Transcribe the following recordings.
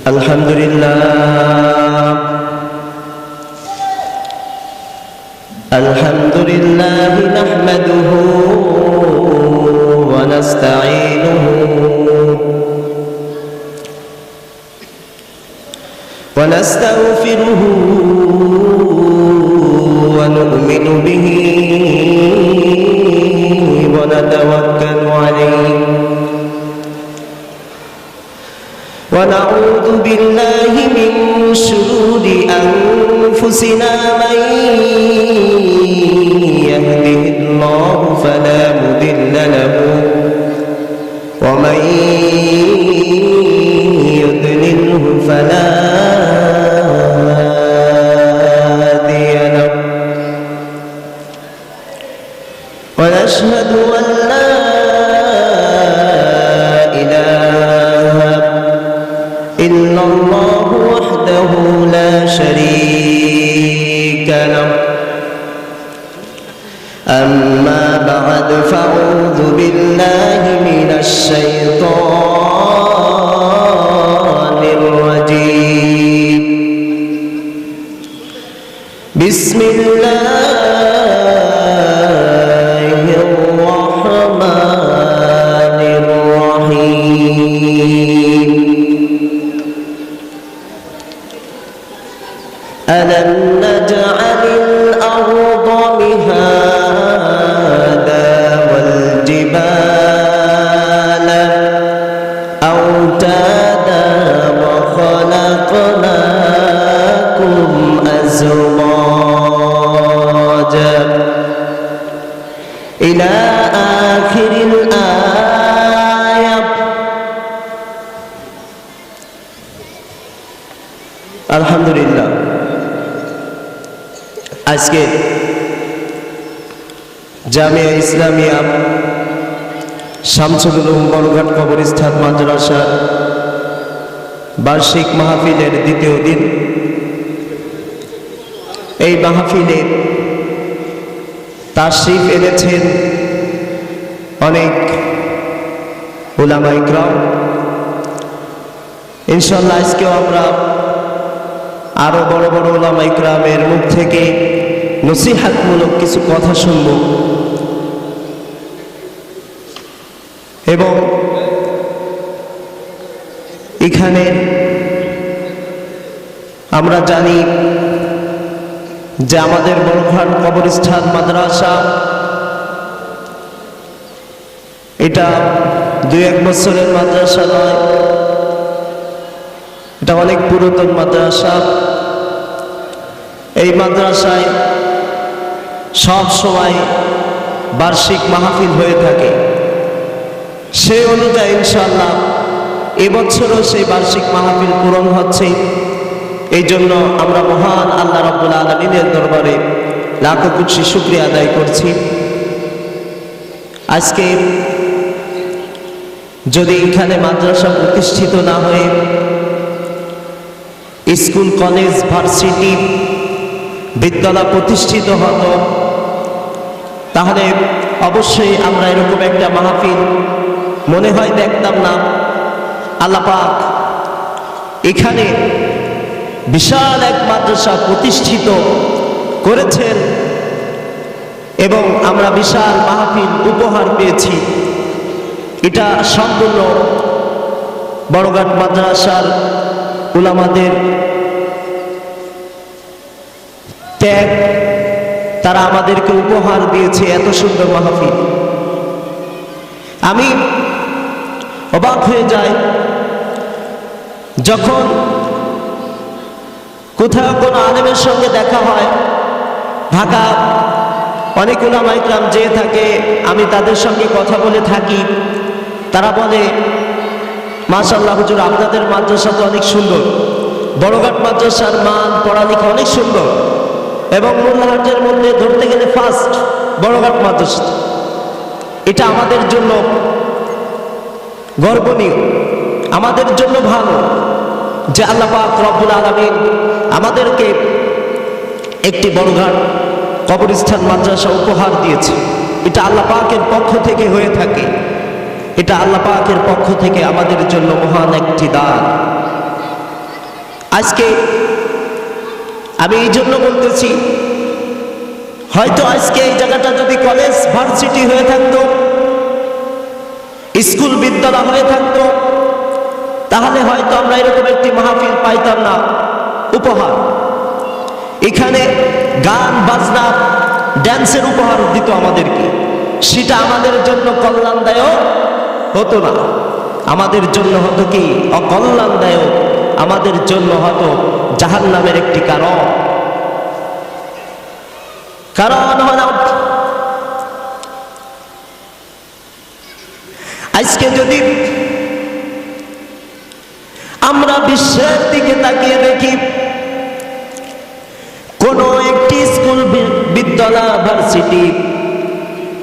আলহামদুলিল্লাহ নাহমাদুহু ওয়া নাস্তাঈনুহু ওয়া নাস্তাগফিরুহু ওয়া নু'মিনু বিহি ওয়া নাতাওয়াক্কালু আলাইহি ونعوذ بالله من شرور أنفسنا من يهده الله فلا مضل له ومن يضلله فلا هادي له ونشهد أن لا إلا الله وحده لا شريك له أما بعد فأعوذ بالله من الشيطان الرجيم بسم الله الرحمن الرحيم ألم نجعل الأرض مهادا والجبال أوتادا وخلقناكم أزواجا إلى آخر الآية الحمد لله আজকে জামিয়া ইসলামিয়া শামসুল উলুম বড়ঘাট কবরস্থান মাদ্রাসার বার্ষিক মাহফিলের দ্বিতীয় দিন। এই মাহফিলে তাশরিফ এনেছেন অনেক উলামা ইকরাম। ইনশাআল্লাহ আজকেও আমরা আরো বড় বড় উলামা ইকরামের মুখ থেকে নসিহতমূলক কিছু কথা শুনব এবং এখানে আমরা জানি যে আমাদের বড়ঘাট কবরস্থান মাদ্রাসা এটা 2-1 বছরের মাদ্রাসা নয়, এটা অনেক পুরাতন মাদ্রাসা। এই মাদ্রাসায় সব সময় বার্ষিক মাহফিল হয়ে থাকে। সেই অনুযায়ী ইনশাআল্লাহ এবছরও সেই বার্ষিক মাহফিল পূরণ হচ্ছে। এই জন্য আমরা মহান আল্লাহ রাব্বুল আলামিনের দরবারে লাখো কোটি শুকরিয়া আদায় করছি। আজকে যদি এখানে মাদ্রাসা প্রতিষ্ঠিত না হয়ে স্কুল, কলেজ, ভার্সিটি, বিদ্যালয় প্রতিষ্ঠিত হতো, তাহলে অবশ্যই আমরা এরকম একটা মাহফিল মনে হয় দেখতাম না। আল্লাহ পাক এখানে বিশাল এক মাদ্রাসা প্রতিষ্ঠিত করেছেন এবং আমরা বিশাল মাহফিল উপহার পেয়েছি। এটা সম্পূর্ণ বড়ঘাট মাদ্রাসার উলামাদের ত্যাগ, তারা আমাদেরকে উপহার দিয়েছে এত সুন্দর মাহফিল। আমি অবাক হয়ে যাই যখন কোথাও কোনো আলেমের সঙ্গে দেখা হয়। ঢাকা অনেক উলামা ইকরাম যেয়ে থাকে, আমি তাদের সঙ্গে কথা বলে থাকি। তারা বলে, মাশাআল্লাহ হুজুর, আপনাদের মাদ্রাসা তো অনেক সুন্দর, বড়ঘাট মাদ্রাসার মান পড়ালেখা অনেক সুন্দর এবং মোল্লাহাটের মধ্যে ধরতে গেলে ফার্স্ট বড়ঘাট মাদ্রাসা। এটা আমাদের জন্য গর্বনীয়, আমাদের জন্য ভালো যে আল্লাহ পাক রব্বুল আলামিন আমাদেরকে একটি বড়ঘাট কবরস্থান মাদ্রাসা উপহার দিয়েছে। এটা আল্লাহ পাকের পক্ষ থেকে হয়ে থাকে, এটা আল্লাহ পাকের পক্ষ থেকে আমাদের জন্য মহান একটি দান। আজকে আমি এই জন্য বলতেছি, হয়তো আজকে এই জায়গাটা যদি কলেজ ভার্সিটি হয়ে থাকতো, স্কুল বিদ্যালয় হয়ে থাকতো, তাহলে হয়তো আমরা এরকম একটি মাহফিল পাইতাম না উপহার। এখানে গান বাজনা ড্যান্সের উপহার দিত আমাদেরকে, সেটা আমাদের জন্য কল্যাণদায়ক হতো না, আমাদের জন্য হতো কি অকল্যাণদায়ক, আমাদের জন্য হতো জাহান্নামের একটি কারণ। হলো আজকে যদি আমরা বিশ্বের দিকে তাকিয়ে দেখি, কোন একটি স্কুল বিদ্যালয় ভার্সিটি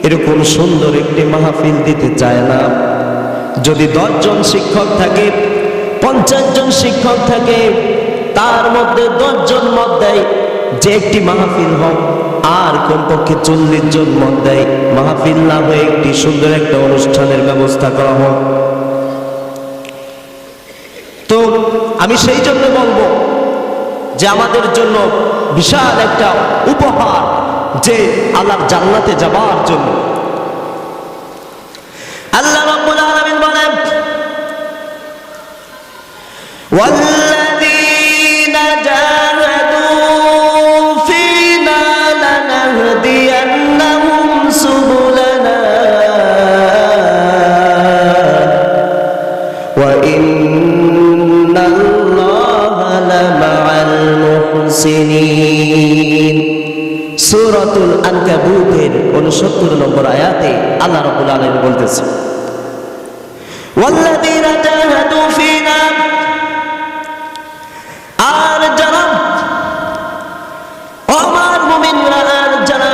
এরকম সুন্দর একটি মাহফিল দিতে চায় না। যদি 10 জন শিক্ষক থাকে, 50 জন শিক্ষক থাকে, তার মধ্যে 10 জন মত দেয় যে একটি মাহফিল হোক, আর কমপক্ষে 40 জন মত দেয় মাহফিল না হয়ে একটি সুন্দর একটা অনুষ্ঠানের ব্যবস্থা করা হোক। তো আমি সেই জন্য বলবো যে আমাদের জন্য বিশাল একটা উপহার যে আল্লাহর জান্নাতে যাবার জন্য। আল্লাহ রাব্বুল আলামিন বলেন, ওয়াল্লাযীনা জাহাদু ফীনা লানাহদিয়ান্নাহুম সুবুলানা ওয়া ইন্নাল্লাহা লামাআল মুহসিনিন। সূরাতুল আনকাবুতের 69 নম্বর আয়াতে আল্লাহ রাব্বুল আলামিন বলতেছেন, ওয়াল্লাযীনা জাহাদু ফীনা, আর যারা আমার মুমিনরা, আর যারা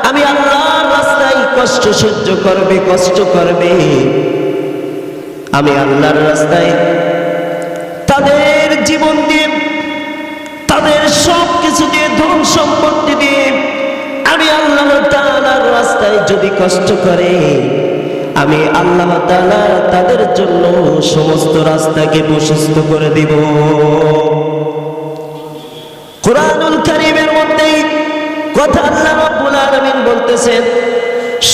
আমি আল্লাহর রাস্তায় কষ্ট সহ্য করবে, কষ্ট করবে, আমি আল্লাহর রাস্তায় তাদের জীবন দিয়ে, তাদের সব কিছু দিয়ে, ধন সম্পত্তি দিয়ে আমি আল্লাহ তাআলার রাস্তায় যদি কষ্ট করে, আমি আল্লাহ তাআলা তাদের জন্য সমস্ত রাস্তাকে প্রশস্ত করে দিব। কুরআনুল কারীমের মধ্যে কথা আল্লাহ রাব্বুল আলামিন বলতেছেন।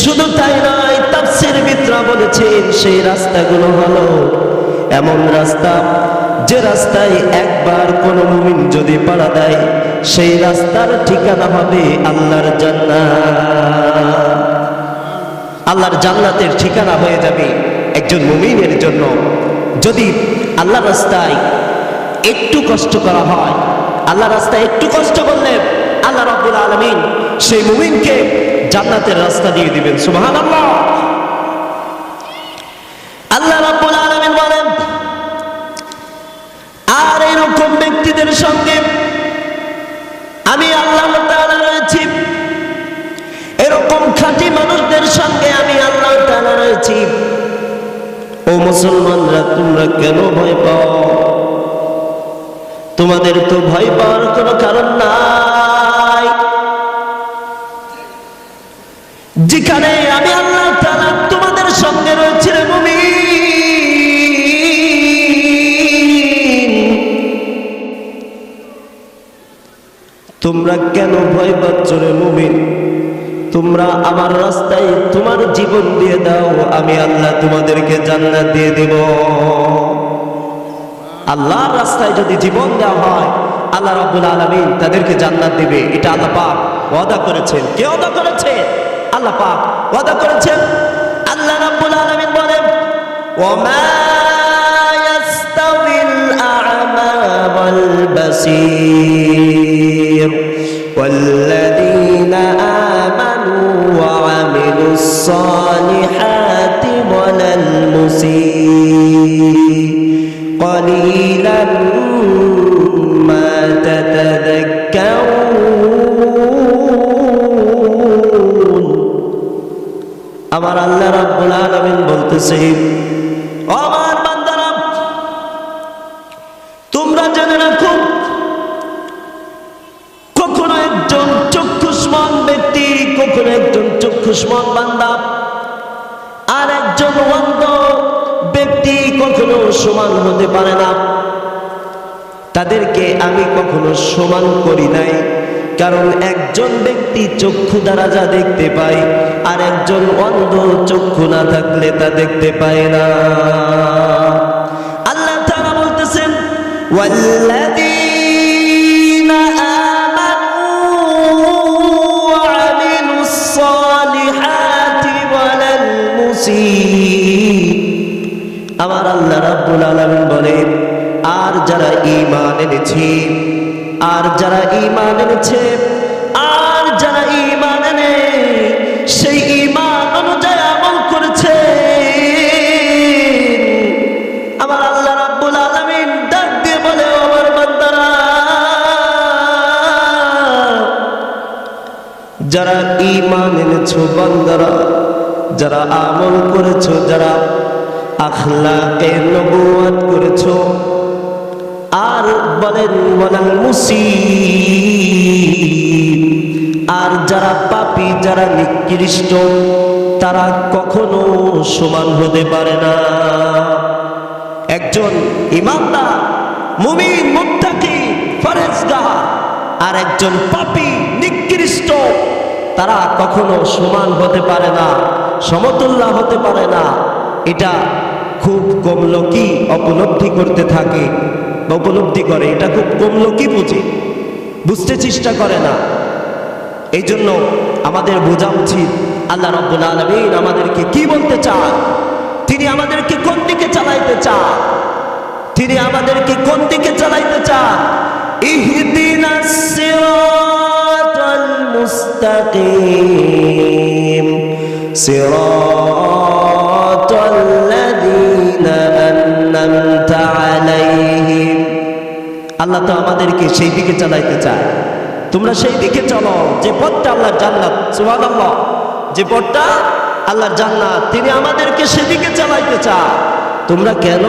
শুধু তাই নয়, তাফসীরবিদরা বলেছেন সেই রাস্তাগুলো হলো এমন রাস্তা, যে রাস্তায় একবার কোন মুমিন যদি পাড়া দেয়, সেই রাস্তার ঠিকানা হবে আল্লাহর জান্নাত। আল্লাহর জান্নাতের ঠিকানা হয়ে যাবে একজন মুমিনের জন্য। যদি আল্লাহর রাস্তায় একটু কষ্ট করা হয়, আল্লাহর রাস্তায় একটু কষ্ট করলে আল্লাহ রাব্বুল আলামিন সেই মুমিনকে জান্নাতের রাস্তা দিয়ে দিবেন। সুবহানাল্লাহ। আল্লাহ রাব্বুল আলামিন বলেন, আর এরকম ব্যক্তিদের সঙ্গে আমি আল্লাহ তাআলা রয়েছি, এরকম খাঁটি মানুষদের সঙ্গে আমি আল্লাহ তাআলা রয়েছি। ও মুসলমানরা, তোমরা কেন ভয় পাও? তোমাদের তো ভয় পাওয়ার কোনো কারণ নাই। যেখানে আমি আল্লাহ তাআলা তোমাদের সঙ্গে রয়েছি রে মুমিন, তোমরা কেন ভয় পাচ্ছ রে মুমিন? তোমরা আমার রাস্তায় তোমার জীবন দিয়ে দাও, আমি আল্লাহ তোমাদেরকে জান্নাত দিয়ে দেব। আল্লাহর রাস্তায় যদি জীবন দেওয়া হয়, আল্লাহ রাব্বুল আলামিন তাদেরকে জান্নাত দিবে। এটা আল্লাহ পাক ওয়াদা করেছেন। কে ওয়াদা করেছে? আল্লাহ পাক ওয়াদা করেছেন। আল্লাহ রাব্বুল আলামিন বলেন, ওয়ামা ইয়াস্তাবিল আ'মা ওয়াল বাসীর ওয়াল্লাযীনা আমানু ওয়া আমিলুস সালিহাতি ওয়ালাল মুসিই قليلا ما تتذكرون। আমার আল্লাহ রাব্বুল আলামিন বলতেছে, আমার বান্দারা, তোমরা জেনে রাখো, কখনো একজন চক্ষুষ্মান ব্যক্তি, কখনো একজন চক্ষুষ্মান বান্দা আর একজন অন্ধ ব্যক্তি কখনো সমান হতে পারে না। তাদেরকে আমি কখনো সমান করি নাই, কারণ একজন ব্যক্তি চক্ষু দ্বারা যা দেখতে পায় আর একজন অন্ধ চক্ষু না থাকলে তা দেখতে পায় না। আল্লাহ তাআলা বলতেছেন ওয়াল্লাযীনা আমানু ওয়া আমিলুস সালিহাতি ওয়ালাল মুসিই। আমার আল্লাহ রাব্বুল আলামিন বলেন, আর যারা ঈমান এনেছে, আর যারা ঈমান এনেছে, আর যারা ঈমান এনে সেই ঈমান অনুযায়ী আমল করেছে, আমার আল্লাহ রাব্বুল আলামিন ডাক দিয়ে বলে, আমার বান্দারা, যারা ঈমান এনেছো বান্দারা, যারা আমল করেছো, যারা আখলাকে নবুয়ত করেছো, আর বলেন ওয়ালাল মুসিই, আর যারা পাপী, যারা নিকৃষ্ট, তারা কখনো সমান হতে পারে না। একজন ঈমানদার, মুমিন, মুত্তাকি, ফরেজগার আর একজন পাপী, নিকৃষ্ট, তারা কখনো সমান হতে পারে না, সমতুল্য হতে পারে না। এটা খুব কম লোকই উপলব্ধি করতে থাকে, উপলব্ধি করে, এটা খুব কম লোকই বুঝে, বুঝতে চেষ্টা করে না। এই জন্য আমাদের বোঝা উচিত আল্লাহ রাব্বুল আলামিন আমাদেরকে কি বলতে চান, তিনি আমাদেরকে কোন দিকে চালাইতে চান, তিনি আমাদেরকে কোন দিকে চালাইতে চান। ইহদিনাস সিরাতাল মুস্তাকিম সিরাতাল্লাযীনা আন'আমতা আলাইহিম। আল্লাহ তো আমাদেরকে সেই দিকে চালাইতে চায়। তোমরা সেই দিকে চলো যে পথটা আল্লাহর জান্নাত, সুবহানাল্লাহ, যে পথটা আল্লাহর জান্নাত, তিনি আমাদেরকে সেদিকে চালাইতে চায়। তোমরা কেন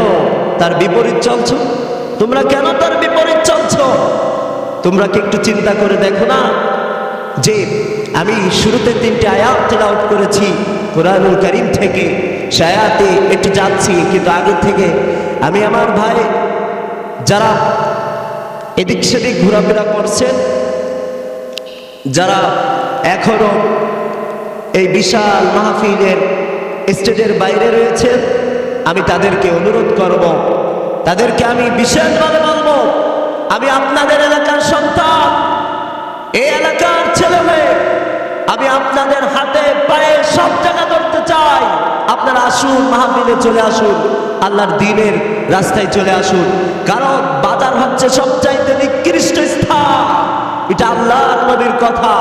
তার বিপরীত চলছো? তোমরা কেন তার বিপরীত চলছো? তোমরা কি একটু চিন্তা করে দেখো না, যে আমি শুরুতে 3টে আয়াত তেলাওয়াত করেছি কোরআনুল কারীম থেকে, সে আয়াতে একটু যাচ্ছি, কিন্তু আগে থেকে আমি আমার ভাই যারা এদিক সেদিক ঘোরাফেরা করছেন, যারা এখনো এই বিশাল মাহফিলের স্টেজের বাইরে রয়েছেন, আমি তাদেরকে অনুরোধ করব, তাদেরকে আমি বিশেষভাবে বলবো, আমি আপনাদের এলাকার সন্তান, এই এলাকার ছেলে মেয়ে, আমি আপনাদের হাতে পায়ে সব জায়গা ধরতে চাই। আপনারা আসুন, মাহফিলে চলে আসুন, আল্লাহর দ্বীনের রাস্তায় চলে আসুন, কারণ বাজার হচ্ছে সবচাইতে নিকৃষ্ট স্থান। এটা আল্লাহর নবীর কথা।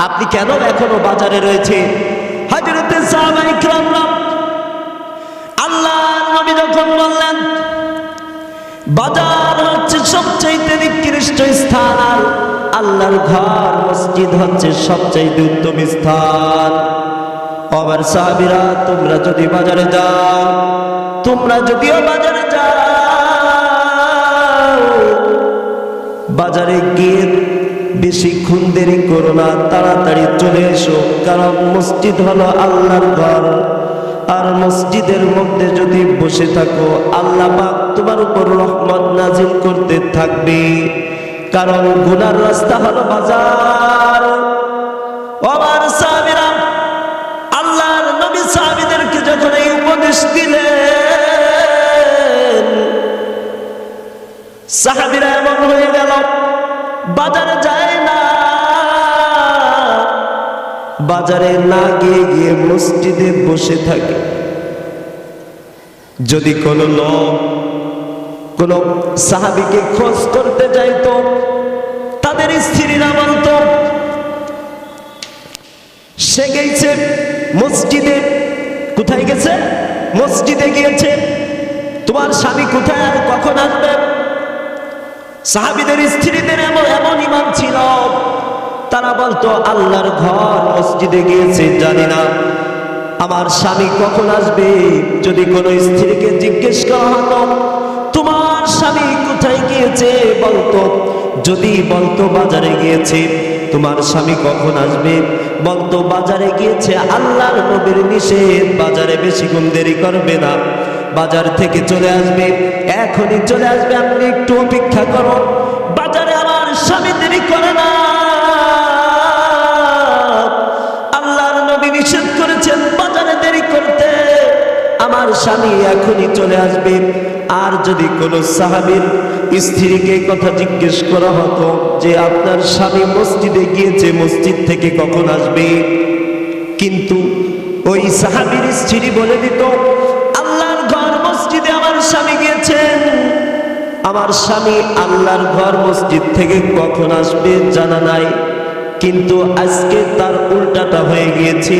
আপনি কেন এখনো বাজারে রয়েছে? হযরতে সাহাবায়ে কিরামরা আল্লাহর নবী যখন বললেন বাজার হচ্ছে সবচাইতে নিকৃষ্ট স্থান আর আল্লাহর ঘর মসজিদ হচ্ছে সবচাইতে উত্তম স্থান, আমার সাহাবীরা, তোমরা যদি বাজারে যাও, তোমরা যদিও বাজারে যাও, বাজারে গিয়ে বেশিক্ষণ দেরি করো না, তাড়াতাড়ি চলে এসো, কারণ মসজিদ হলো আল্লাহর ঘর, আর মসজিদের মধ্যে যদি বসে থাকো, আল্লাহ পাক তোমার উপর রহমত নাজিল করতে থাকবে, কারণ গুনার রাস্তা হলো বাজার। আমার সাহাবীরা, আল্লাহর নবী সাহাবীদেরকে যখন এই উপদেশ দিলেন, সাহাবীরা এমন হয়ে গেল, বাজারে যায় না, বাজারে না গিয়ে গিয়ে মসজিদে বসে থাকে। যদি কোনো লোক কোন সাহাবীকে খোঁজ করতে যাইতো, তাদের স্ত্রীরা বলতো সে গেছে মসজিদে। কোথায় গেছে? মসজিদে গিয়েছে। তোমার স্বামী কোথায় আর কখন আসবে? সাহাবীদের স্ত্রীদের এমন ঈমান ছিল, তারা বলতো আল্লাহর ঘর মসজিদে গিয়েছে, জানি না আমার স্বামী কখন আসবে। যদি কোনো স্ত্রীকে জিজ্ঞেস করা হতো তোমার স্বামী কোথায় গিয়েছে, বলতো, যদি বলতো বাজারে গিয়েছে, তোমার স্বামী কখন আসবে, বলতো বাজারে গিয়েছে। আল্লাহর নবীর নিষেধ, বাজারে বেশিক্ষণ দেরি করবে না, বাজার থেকে চলে আসবে, এখনই চলে আসবে, আপনি একটু অপেক্ষা করুন। বাজারে আমার স্বামী দেরি করে না, আল্লাহর নবী নিষেধ করেছেন বাজারে দেরি করতে, আমার স্বামী এখনই চলে আসবে। আর যদি কোনো সাহাবীর স্ত্রীকে কথা জিজ্ঞেস করা হতো যে আপনার স্বামী মসজিদে গিয়েছে, মসজিদ থেকে কখন আসবে, কিন্তু ওই সাহাবীর স্ত্রী বলে দিত আল্লাহর ঘর মসজিদে আমার স্বামী গিয়েছেন, আমার স্বামী আল্লাহর ঘর মসজিদ থেকে কখন আসবে জানা নাই। কিন্তু আজকে তার উল্টাটা হয়ে গিয়েছে,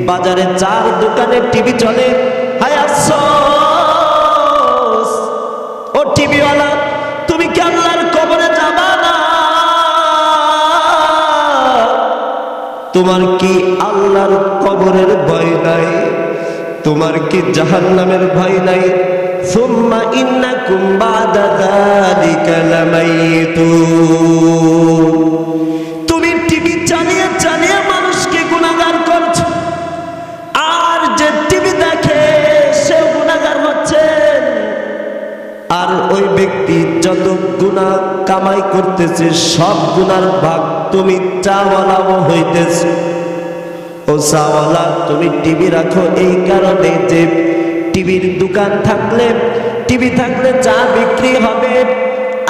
বাজারে 4 দোকানে টিভি চলে, হায় আফসোস ও টিভিওয়ালা, তুমি কি আল্লাহর কবরে যাবা না? তোমার কি আল্লাহর কবরের ভয় নাই? তোমার কি জাহান্নামের ভয় নাই? সুম্মা ইন্নাকুম বাদা যালিকা লামাইতুন। তুমি টিভি চালিয়ে চালিয়ে মানুষকে গুনাহগার করছো, আর যে টিভি দেখে সে গুনাহগার হচ্ছে। আর ওই ব্যক্তি যত গুনাহ কামাই করতেছে সব গুনার ভাগ তুমি চাওয়ালাও হইতেছ। ও চাওয়ালা, তুমি টিভি রাখো এই কারণে যে টিভির দোকান থাকলে, টিভি থাকলে চা বিক্রি হবে,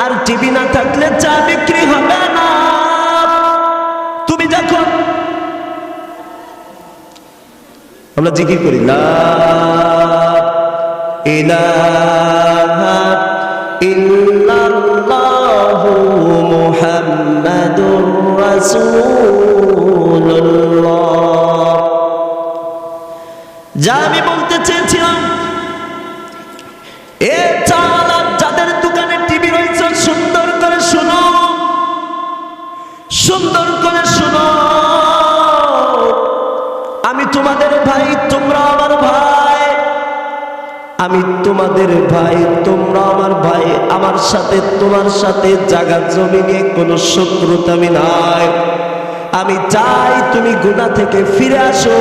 আর টিভি না থাকলে চা বিক্রি হবে না। তুমি যখন আমরা জিকির করি লা ইলাহা ইল্লাল্লাহু মুহাম্মাদুর রাসূলুল্লাহ, যা আমি বলতে চেয়েছিলাম, এ চালাক যাদের দোকানে টিভি রয়েছে সুন্দর করে শোনো, সুন্দর করে শোনো। আমি তোমাদের ভাই, তোমরা আমার ভাই, আমি তোমাদের ভাই, তোমরা আমার ভাই। আমার সাথে তোমার সাথে জায়গা জমি নিয়ে কোনো শত্রুতা আমি নাই। আমি চাই তুমি গুনাহ থেকে ফিরে আসো,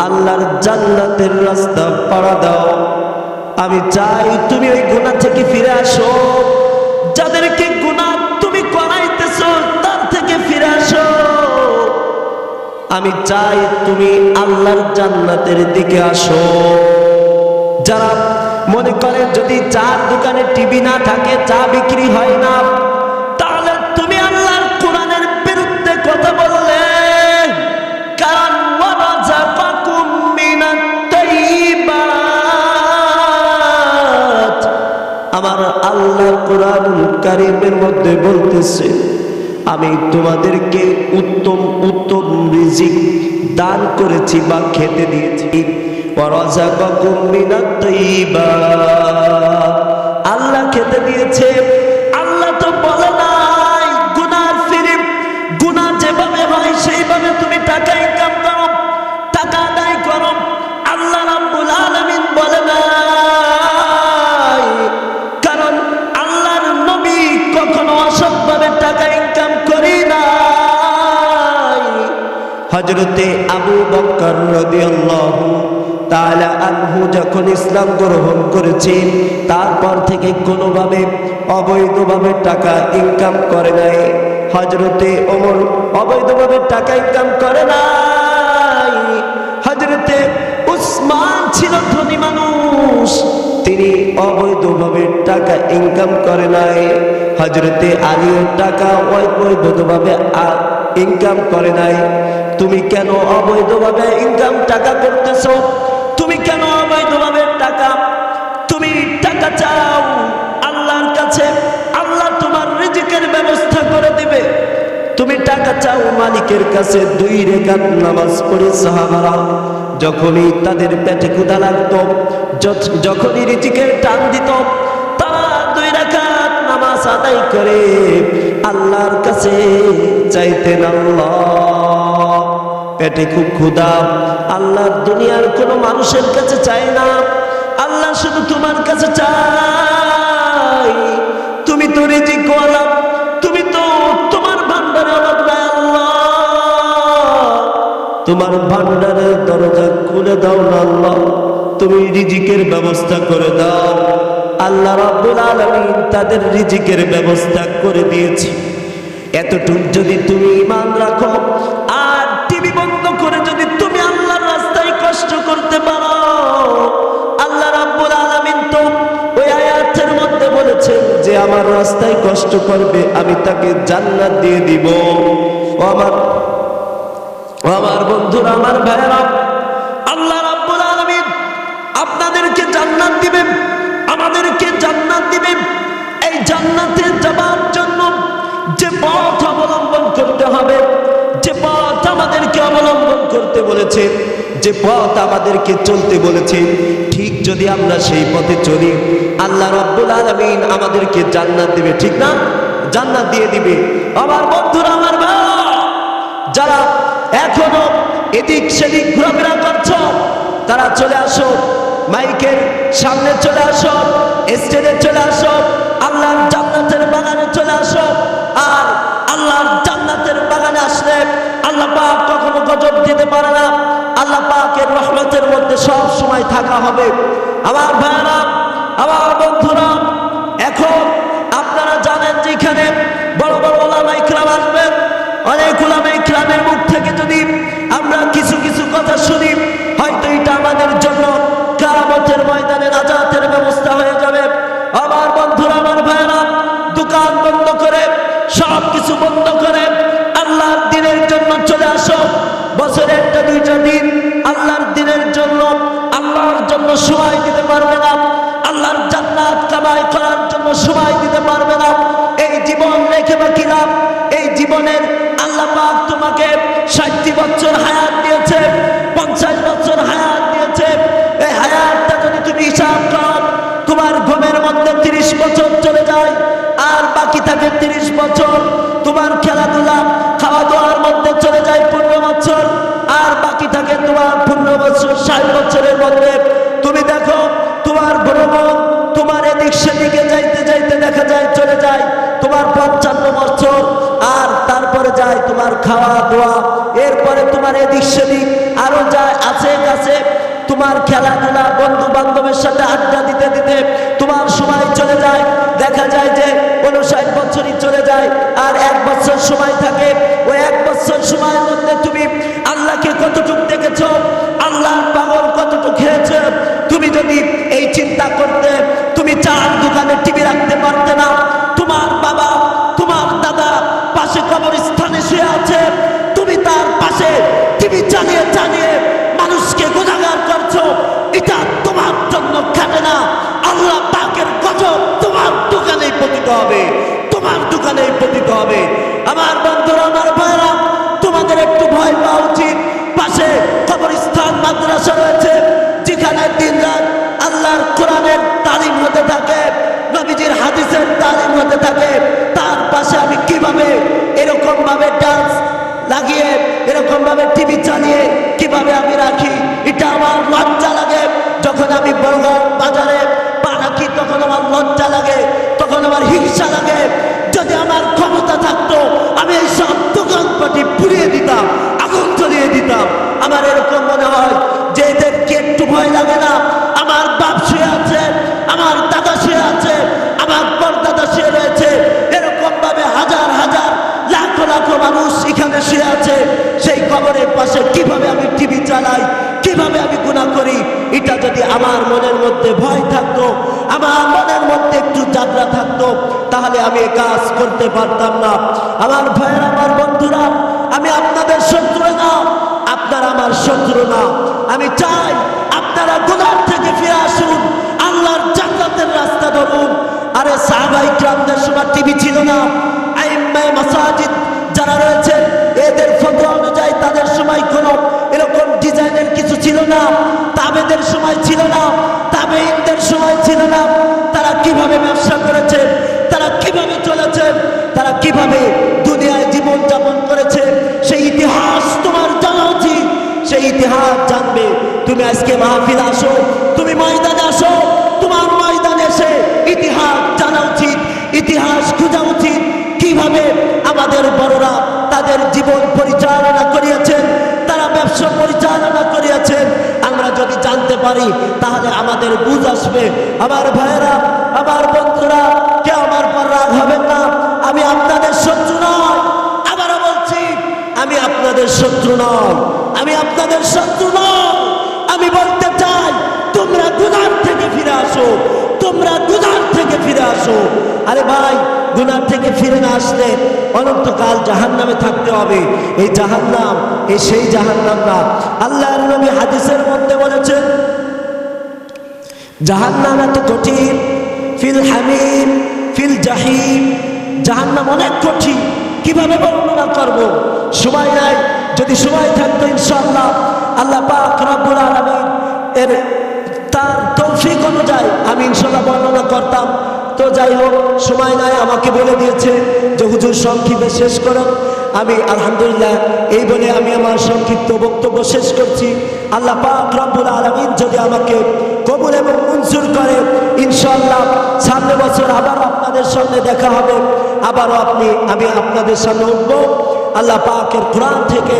আল্লাহর জান্নাতের রাস্তা পাড়া দাও। আমি চাই তুমি ওই গুনাহ থেকে ফিরে আসো, যাদেরকে গুনাহ তুমি করাইতেছো তার থেকে ফিরে আসো। আমি চাই তুমি আল্লাহর জান্নাতের দিকে আসো। যারা মনে করে যদি চার দোকানে টিভি না থাকে, চা বিক্রি হয় না, তাহলে তুমি আল্লাহর কোরআনের বিরুদ্ধে কথা বললে। কারণ ওয়ারাযাকাকুম মিনাত তাইয়্যিবাত, আমার আল্লাহ কোরআনুল কারীমের মধ্যে বলতেছে আমি তোমাদেরকে উত্তম উত্তম রিজিক দান করেছি বা খেতে দিয়েছি। ওয়ারাযাকাকুম মিনাত তাইয়্যিবাত, আল্লাহ খেতে দিয়েছে। আল্লাহ তো বলে নাই গুনার ফিরে, গুনাহ যেভাবে হয় সেইভাবে তুমি টাকা ইনকাম করো, টাকা আদায় করো। আল্লাহ রাব্বুল আলামিন বলে নাই, কারণ আল্লাহর নবী কখনো অসৎভাবে টাকা ইনকাম করি নাই। হযরতে আবু বকর রাদিয়াল্লাহু তাআলা আনহু যখন ইসলাম গ্রহণ করেছে, তারপর থেকে কোনোভাবে অবৈধভাবে টাকা ইনকাম করে নাই। হযরতে ওমর অবৈধভাবে টাকা ইনকাম করে নাই। হযরতে উসমান ছিল ধনী মানুষ, তিনি অবৈধভাবে টাকা ইনকাম করে নাই। হযরতে আলীও টাকা অবৈধভাবে ইনকাম করে নাই। তুমি কেন অবৈধভাবে ইনকাম টাকা করতেছো? তুমি কেন অবৈধভাবে টাকা, তুমি টাকা চাও আল্লাহর কাছে, আল্লাহ তোমার রিজিকের ব্যবস্থা করে দিবে। তুমি টাকা চাও মালিকের কাছে। 2 রাকাত নামাজ পড়ে সাহাবারা যখনই তাদের পেটে ক্ষুধা লাগতো, যখনই রিজিকের টান দিত, তারা 2 রাকাত নামাজ আদায় করে আল্লাহর কাছে চাইতেন। আল্লাহ পেটে খুব ক্ষুধা, আল্লাহ দুনিয়ার কোনো মানুষের কাছে চায় না, আল্লাহ শুধু তোমার কাছে চাই। তুমি তো রিজিকওয়ালা, তুমি তো তোমার ভান্ডারে অভাব নাই। আল্লাহ তোমার ভান্ডারের দরজা খুলে দাও না আল্লাহ, তুমি রিজিকের ব্যবস্থা করে দাও। আল্লাহ রাব্বুল আলামিন তাদের রিজিকের ব্যবস্থা করে দিয়েছে। এতটুকু যদি তুমি ঈমান রাখো আর টিভি বন্ধ করে যদি তুমি আল্লাহর রাস্তায় কষ্ট করতে পারো, আল্লাহ রাব্বুল আলামিন তো ওই আয়াতের মধ্যে বলেছেন যে আমার রাস্তায় কষ্ট করবে আমি তাকে জান্নাত দিয়ে দিব। ও আমার বন্ধুরা, আমার ভাইরা, আল্লাহ রাব্বুল আলামিন আপনাদেরকে জান্নাত দিবেন, আমাদেরকে জান্নাত দিবেন। এই জান্নাতে যাবার জন্য যে পথ অবলম্বন করতে হবে, যে পথ আমাদেরকে অবলম্বন করতে বলেছে, যে পথ আমাদেরকে চলতে বলেছে, ঠিক যদি আমরা সেই পথে চলি আল্লাহ রাব্বুল আলামিন আমাদেরকে জান্নাত দিবে, ঠিক না? জান্নাত দিয়ে দিবে। আমার বন্ধুরা, আমার ভাই, যারা এখনো এদিক সেদিক ঘোরাফেরা করছো তারা চলে আসো, মাইকের সামনে চলে আসো, স্টেজে চলে আসো, আল্লাহর জান্নাতের বাগানে চলে আসো। আর আল্লাহর জান্নাতের বাগানে আসলে আল্লাহ পাক কখনো গজব দিতে পারে না। আল্লাহ পাকের রহমতের মধ্যে সব সময় থাকা হবে। আমার ভাইরা, আমার বন্ধুরা, এখন আপনারা জানেন যে এখানে বড় বড় ওলামা ইকরাম আসবেন। অনেক ওলামা ইকরামের মুখ থেকে যদি আমরা কিছু কিছু কথা শুনি, হয়তো এটা আমাদের জন্য কিয়ামতের ময়দানে নাজাতের ব্যবস্থা হয়ে যাবে। আমার বন্ধুরা, আমার ভাইরা, দোকান বন্ধ করে সব কিছু বন্ধ করে আল্লাহর দিনের জন্য চলে আসো। বছরে একটা দুইটা দিন আল্লাহর দিনের জন্য, আল্লাহর জন্য সময় দিতে পারবে না, আল্লাহর জান্নাত কামাই করার জন্য সময় দিতে পারবে না। এই জীবন রেখে বাকি লাভ, এই জীবনের আল্লাহ পাক তোমাকে 60 বছর হায়াত দিয়েছে, 50 বছর হায়াত দিয়েছে। এই হায়াতটা যদি তুমি হিসাব করো, তোমার ঘুমের মধ্যে 30 বছর চলে যায় আর বাকি থাকে 30 বছর। তোমার খেলাধুলা খাওয়া দাওয়ার মধ্যে চলে যায় 15 বছর আর বাকি থাকে তোমার 15 বছর। 60 বছরের মধ্যে তুমি দেখো তোমার ভ্রমণ, তোমার এদিক সেদিকে যাইতে যাইতে দেখা যায় চলে যায় তোমার 55 বছর। আর তারপরে যায় তোমার খাওয়া দাওয়া, এরপরে তোমার এদিক সেদিক আরো যায় আছে কাছে তোমার খেলাধুলা, বন্ধু বান্ধবের সাথে আড্ডা দিতে দিতে তোমার সময় চলে যায়। দেখা যায় যে 59 বছরই চলে যায় আর 1 বছর সময় থাকে। ওই 1 বছর সময়ের মধ্যে তুমি আল্লাহকে কতটুকু দেখেছো, আল্লাহর পাগল কতটুকু খেয়েছো। তুমি যদি এই চিন্তা করতে, তুমি চার দোকানে টিভি রাখতে পারতে না। তোমার বাবা, তোমার দাদা পাশে কবরস্থানে শুয়ে আছে, তুমি তার পাশে টিভি চালিয়ে চালিয়ে মানুষকে গুনাহগার করছো। এটা তোমার জন্য খাটে না। আল্লাহ পাকের গজব তোমার দোকানেই পতিত হবে, তোমার দোকানেই পতিত হবে। আমার বন্ধুরা, আমার ভাইরা, তোমাদের একটু ভয় পাওয়া উচিত। পাশে কবরস্থান মাদ্রাসা রয়েছে যেখানে দিনরাত আল্লাহর কোরআনের তালিম হতে থাকে, নবীজির হাদিসের তালিম হতে থাকে। তার পাশে আমি কিভাবে এরকম ভাবে ডান্স লাগিয়ে, এরকম ভাবে টিভি চালিয়ে কিভাবে আমি রাখি, এটা আমার লজ্জা লাগে। যখন আমি বড়গাঁও বাজারে পা রাখি তখন আমার লজ্জা লাগে, তখন আমার হিংসা লাগে। যদি আমার ক্ষমতা থাকতো আমি এই সব দোকানপাটি পুড়িয়ে দিতাম, আগুন জ্বলিয়ে দিতাম। আমার এরকম মনে হয় যে এদেরকে একটু ভয় লাগে না। আমার বাপ শুয়ে আছে, আমার দাদা শুয়ে আছে, আমার পরদাদা শুয়ে রয়েছে, এরকম ভাবে হাজার হাজার লাখো লাখো মানুষ এখানে শুয়ে আছে। সেই কবরের পাশে কিভাবে আমি টিভি চালাই, কিভাবে আমি গুনাহ করি, এটা যদি আমার মনের মধ্যে ভয় থাকতো, আমার মনের মধ্যে একটু যাত্রা থাকতো, তাহলে আমি এই কাজ করতে পারতাম না। আমার ভাইয়েরা, আমার বন্ধুরা, আমি আপনাদের শত্রু না, আপনারা আমার শত্রু না। আমি চাই আপনারা গুনাহ থেকে ফিরে আসুন, আল্লাহর জান্নাতের রাস্তা ধরুন। আরে সাহাবায়ে কিরামদের সময় টিভি ছিল না, আইম্মায়ে মাসাজিদ যারা রয়েছে এদের ফতোয়া অনুযায়ী তাদের সময় কোনো এরকম ডিজাইনের কিছু ছিল না, তাবেদের সময় ছিল না, তাবেঈনদের সময় ছিল না। তারা কিভাবে ব্যবসা করেছে, তারা কিভাবে চলেছে, তারা কিভাবে দুনিয়ায় জীবন যাপন করেছে, সেই ইতিহাস তোমার জানা উচিত। সেই ইতিহাস জানবে তুমি। আজকে মাহফিল আসো, তুমি ময়দানে আসো, তোমার ময়দানে এসে ইতিহাস জানা উচিত, ইতিহাস খোঁজা উচিত। কিভাবে আমাদের বড়রা তাদের জীবন পরিচালনা করিয়েছেন, তারা ব্যবসা পরিচালনা করিয়েছেন। আমরা যদি জানতে পারি পারি তাহলে আমাদের বুঝ আসবে। আমার ভাইয়েরা, আমার বন্ধুরা, কেউ আমার পর রাগ হবেন না, আমি আপনাদের শত্রু নয়। আবারও বলছি, আমি আপনাদের শত্রু নয়, আমি আপনাদের শত্রু নয়। আমি বলতে চাই, তোমরা গুনাহ থেকে ফিরে আসো, তোমরা গুনাহ থেকে ফিরে আসো। আরে ভাই, গুনাহ থেকে ফিরে না আসলে অনন্তকাল জাহান্নামে থাকতে হবে। এই জাহান্নাম, এই সেই জাহান্নাম না। আল্লাহর নবী হাদিসের মধ্যে বলেছেন, জাহান্নাম এত কঠিন, ফিল হামিম ফিল জাহিম, জাহান্নাম অনেক কঠিন। কিভাবে বর্ণনা করব, সময় নাই। যদি সময় থাকতো ইনশাআল্লাহ আল্লাহ পাক রব্বুল আলামিন এর তার তৌফিক অনুযায়ী আমি ইনশাআল্লাহ বর্ণনা করতাম। তো যাই হোক, সময় নাই, আমাকে বলে দিয়েছে যে হুজুর সংক্ষিপ্তে শেষ করুন। আমি আলহামদুলিল্লাহ এই বলে আমি আমার সংক্ষিপ্ত বক্তব্য শেষ করছি। আল্লাহ পাক রব্বুল আলামিন যদি আমাকে কবুল এবং মঞ্জুর করে, ইনশাআল্লাহ সামনের বছর আবার আপনাদের সামনে দেখা হবে। আবারও আমি আপনাদের সামনে উঠবো। আল্লাহ পাকের কোরআন থেকে,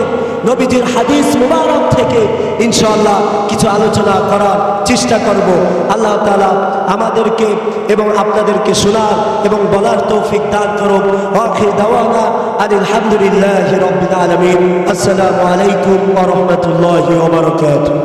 নবীজির হাদিস মুবারক থেকে ইনশাআল্লাহ কিছু আলোচনা করার চেষ্টা করব। আল্লাহ তাআলা আমাদেরকে এবং আপনাদেরকে শোনার এবং বলার তৌফিক দান করুন। আখির দাওয়ানা আলহামদুলিল্লাহি রাব্বিল আলামিন। আসসালামু আলাইকুম ওয়া রাহমাতুল্লাহি ওয়া বারাকাতুহু।